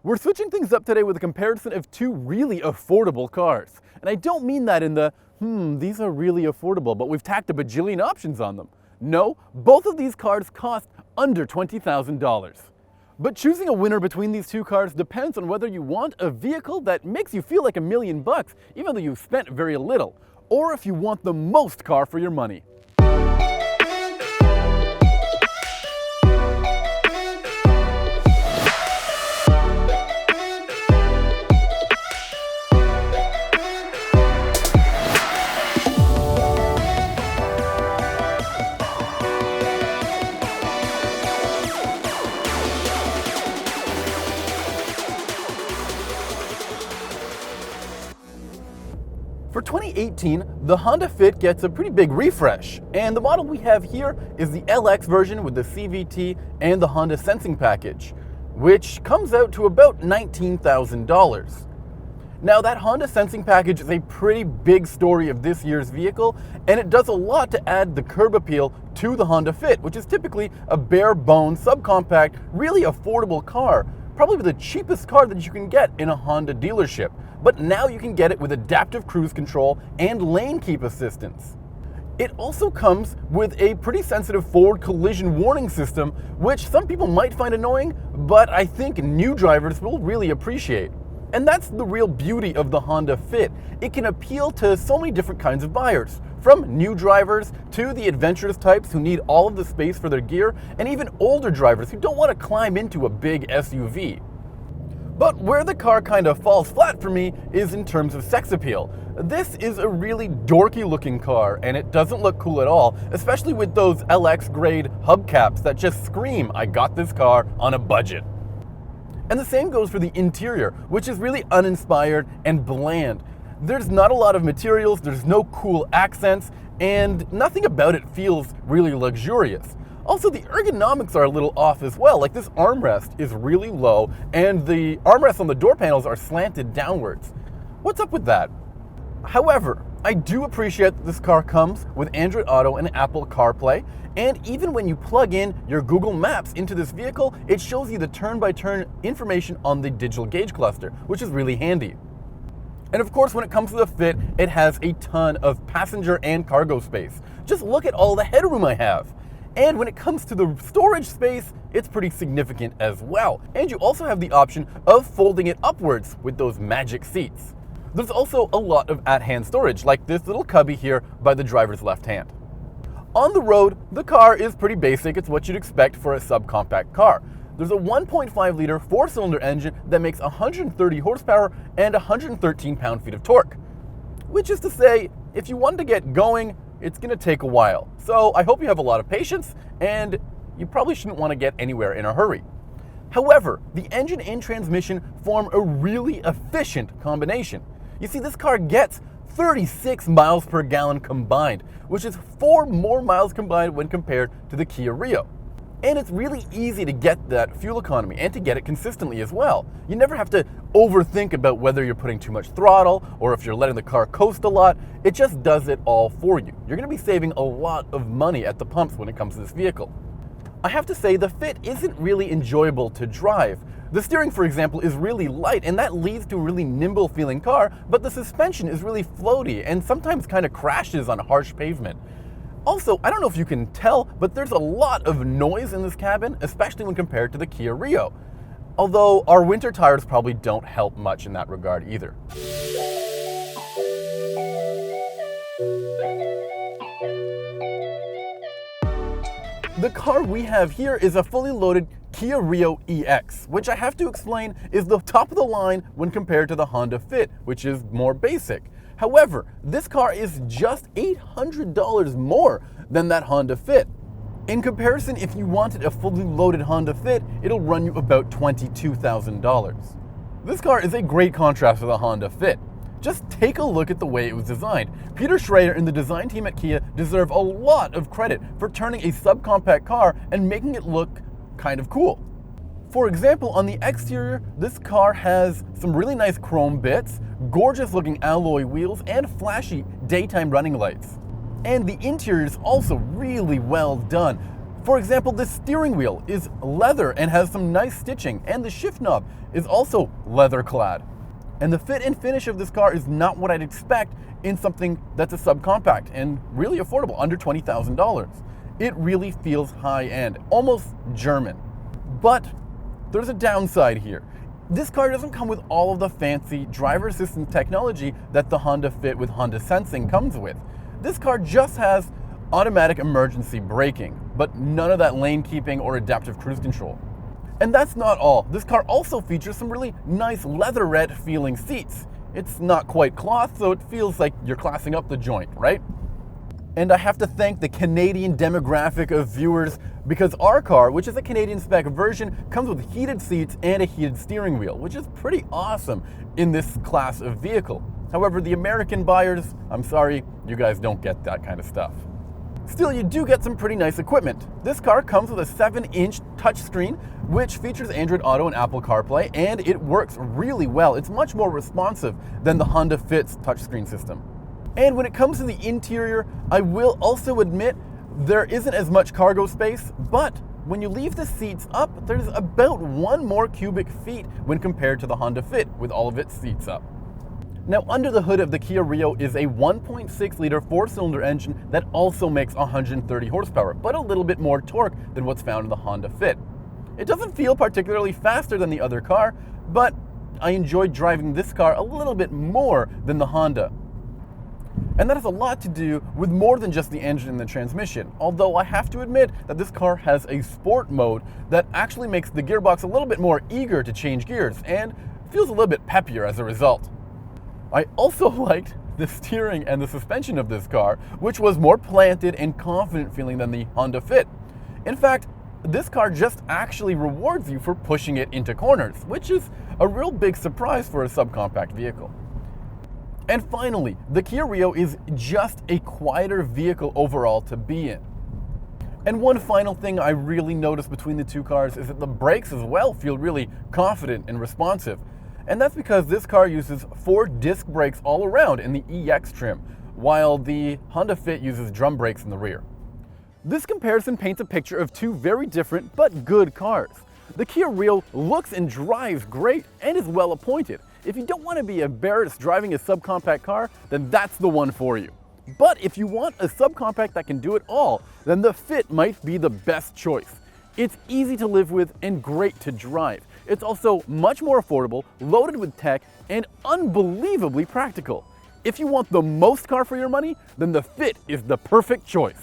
We're switching things up today with a comparison of two really affordable cars. And I don't mean that in the, these are really affordable, but we've tacked a bajillion options on them. No, both of these cars cost under $20,000. But choosing a winner between these two cars depends on whether you want a vehicle that makes you feel like $1 million, even though you've spent very little, or if you want the most car for your money. For 2018, the Honda Fit gets a pretty big refresh, and the model we have here is the LX version with the CVT and the Honda Sensing package, which comes out to about $19,000. Now, that Honda Sensing package is a pretty big story of this year's vehicle, and it does a lot to add the curb appeal to the Honda Fit, which is typically a bare-bones, subcompact, really affordable car, probably the cheapest car that you can get in a Honda dealership. But now you can get it with adaptive cruise control and lane keep assistance. It also comes with a pretty sensitive forward collision warning system, which some people might find annoying, but I think new drivers will really appreciate. And that's the real beauty of the Honda Fit. It can appeal to so many different kinds of buyers, from new drivers to the adventurous types who need all of the space for their gear, and even older drivers who don't want to climb into a big SUV. But where the car kind of falls flat for me is in terms of sex appeal. This is a really dorky looking car, and it doesn't look cool at all, especially with those LX grade hubcaps that just scream, I got this car on a budget. And the same goes for the interior, which is really uninspired and bland. There's not a lot of materials, there's no cool accents, and nothing about it feels really luxurious. Also, the ergonomics are a little off as well. Like, this armrest is really low, and the armrests on the door panels are slanted downwards. What's up with that? However, I do appreciate that this car comes with Android Auto and Apple CarPlay, and even when you plug in your Google Maps into this vehicle, it shows you the turn-by-turn information on the digital gauge cluster, which is really handy. And of course, when it comes to the Fit, it has a ton of passenger and cargo space. Just look at all the headroom I have. And when it comes to the storage space, it's pretty significant as well. And you also have the option of folding it upwards with those magic seats. There's also a lot of at-hand storage, like this little cubby here by the driver's left hand. On the road, the car is pretty basic. It's what you'd expect for a subcompact car. There's a 1.5 liter four-cylinder engine that makes 130 horsepower and 113 pound-feet of torque. Which is to say, if you wanted to get going, it's going to take a while. So I hope you have a lot of patience, and you probably shouldn't want to get anywhere in a hurry. However, the engine and transmission form a really efficient combination. You see, this car gets 36 miles per gallon combined, which is 4 more miles combined when compared to the Kia Rio. And it's really easy to get that fuel economy and to get it consistently as well. You never have to overthink about whether you're putting too much throttle or if you're letting the car coast a lot. It just does it all for you. You're going to be saving a lot of money at the pumps when it comes to this vehicle. I have to say, the Fit isn't really enjoyable to drive. The steering, for example, is really light, and that leads to a really nimble feeling car, but the suspension is really floaty and sometimes kind of crashes on harsh pavement. Also, I don't know if you can tell, but there's a lot of noise in this cabin, especially when compared to the Kia Rio. Although our winter tires probably don't help much in that regard either. The car we have here is a fully loaded Kia Rio EX, which I have to explain is the top of the line when compared to the Honda Fit, which is more basic. However, this car is just $800 more than that Honda Fit. In comparison, if you wanted a fully loaded Honda Fit, it'll run you about $22,000. This car is a great contrast to the Honda Fit. Just take a look at the way it was designed. Peter Schrader and the design team at Kia deserve a lot of credit for turning a subcompact car and making it look kind of cool. For example, on the exterior, this car has some really nice chrome bits, gorgeous looking alloy wheels, and flashy daytime running lights. And the interior is also really well done. For example, the steering wheel is leather and has some nice stitching, and the shift knob is also leather clad. And the fit and finish of this car is not what I'd expect in something that's a subcompact and really affordable, under $20,000. It really feels high-end, almost German. But there's a downside here. This car doesn't come with all of the fancy driver assistance technology that the Honda Fit with Honda Sensing comes with. This car just has automatic emergency braking, but none of that lane keeping or adaptive cruise control. And that's not all. This car also features some really nice leatherette feeling seats. It's not quite cloth, so it feels like you're classing up the joint, right? And I have to thank the Canadian demographic of viewers, because our car, which is a Canadian spec version, comes with heated seats and a heated steering wheel, which is pretty awesome in this class of vehicle. However, the American buyers, I'm sorry, you guys don't get that kind of stuff. Still, you do get some pretty nice equipment. This car comes with a 7-inch touchscreen, which features Android Auto and Apple CarPlay, and it works really well. It's much more responsive than the Honda Fit's touchscreen system. And when it comes to the interior, I will also admit there isn't as much cargo space, but when you leave the seats up, there's about 1 more cubic feet when compared to the Honda Fit with all of its seats up. Now, under the hood of the Kia Rio is a 1.6-liter 4-cylinder engine that also makes 130 horsepower, but a little bit more torque than what's found in the Honda Fit. It doesn't feel particularly faster than the other car, but I enjoyed driving this car a little bit more than the Honda. And that has a lot to do with more than just the engine and the transmission, although I have to admit that this car has a sport mode that actually makes the gearbox a little bit more eager to change gears and feels a little bit peppier as a result. I also liked the steering and the suspension of this car, which was more planted and confident feeling than the Honda Fit. In fact, this car just actually rewards you for pushing it into corners, which is a real big surprise for a subcompact vehicle. And finally, the Kia Rio is just a quieter vehicle overall to be in. And one final thing I really noticed between the two cars is that the brakes as well feel really confident and responsive. And that's because this car uses 4 disc brakes all around in the EX trim, while the Honda Fit uses drum brakes in the rear. This comparison paints a picture of 2 very different but good cars. The Kia Rio looks and drives great and is well appointed. If you don't want to be embarrassed driving a subcompact car, then that's the one for you. But if you want a subcompact that can do it all, then the Fit might be the best choice. It's easy to live with and great to drive. It's also much more affordable, loaded with tech, and unbelievably practical. If you want the most car for your money, then the Fit is the perfect choice.